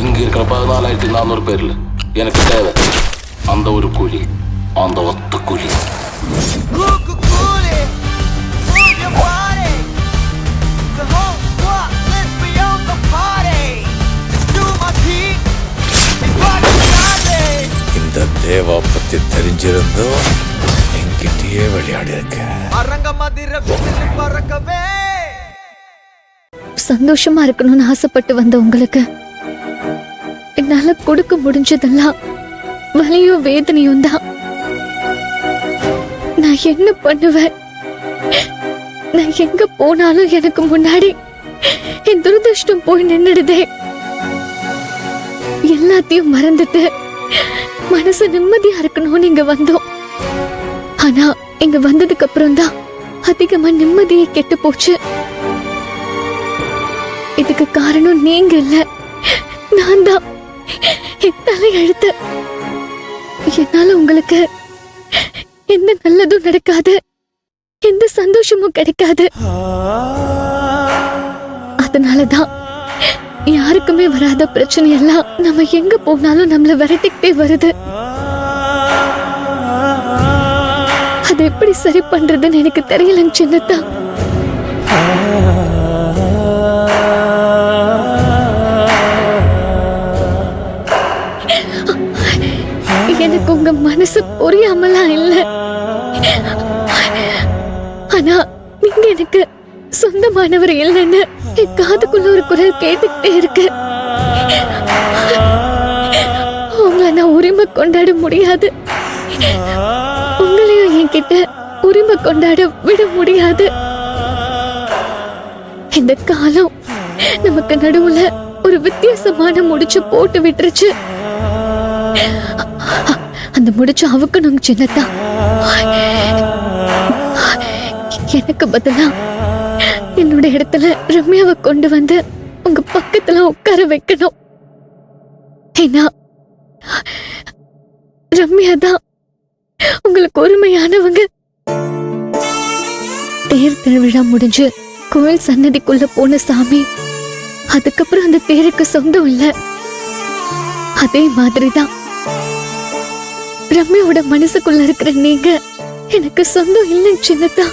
இங்க இருக்கிற 14,400 பேர்ல எனக்கு தேவை அந்த ஒரு கூலி, அந்த ஒத்த கூலி. இந்த தேவா பத்தி தெரிஞ்சிருந்தோ என்கிட்டயே விளையாடி இருக்க. சந்தோஷமா இருக்கணும்னு ஆசைப்பட்டு வந்த உங்களுக்கு என்னால கொடுக்க முடிஞ்சதெல்லாம் வலியும் வேதனையும் தான். நான் என்ன பண்ணுவேன்? நான் எங்க போனாலும் எனக்கு முன்னாடி என் துரதிருஷ்டம் போய் நின்னுடுதே. எல்லாத்தையும் மறந்துட்டு மனசு நிம்மதியா இருக்கணும்னு இங்க வந்தோம். ஆனா இங்க வந்ததுக்கு அப்புறம் தான் அதிகமா நிம்மதியை கெட்டு போச்சு. இதுக்கு காரணம் நீங்க இல்ல, நான் தான். என் தலையெழுத்து. என்னால உங்களுக்கு எந்த நல்லதும் நடக்காது, எந்த சந்தோஷமும் கிடைக்காது. அதனாலதான் யாருக்குமே வராத பிரச்சனை எல்லாம் நம்ம எங்க போனாலும் நம்மள விரட்டிக்கிட்டே வருது. அதை எப்படி சரி பண்றதுன்னு எனக்கு தெரியலன்னு சின்னதா. எனக்கு உங்க மனசு புரியாமலாம் இல்ல. ஆனா நீங்க எனக்கு சொந்தமானவர் இல்லைன்னு என் காதுக்குள்ள ஒரு குரல் கேட்டுக்கிட்டே இருக்கு. உங்களை நான் உரிமை கொண்டாட முடியாது, உங்களையும் என்கிட்ட உரிமை கொண்டாட விட முடியாது. இந்த காலம் நமக்கு நடுவுல ஒரு வித்தியாசமான முடிச்சு போட்டு விட்டுருச்சு. அந்த முடிச்சு அவுக்கணுங்க சின்னதா. எனக்கு பதிலா என்னோட இடத்துல ரம்யாவை கொண்டு வந்து உங்க பக்கத்துல உட்கார வைக்கணும். ஏன்னா ரம்யா தான் உங்களுக்கு உரிமையானவங்க. தேர் திருவிழா முடிஞ்சு கோயில் சன்னதிக்குள்ள போன சாமி அதுக்கப்புறம் அந்த தேருக்கு சொந்தம் இல்ல. அதே மாதிரிதான் ரம்யாவோட மனசுக்குள்ள இருக்கிற நீங்க எனக்கு சொந்தம் இல்லைன்னு சின்னதா.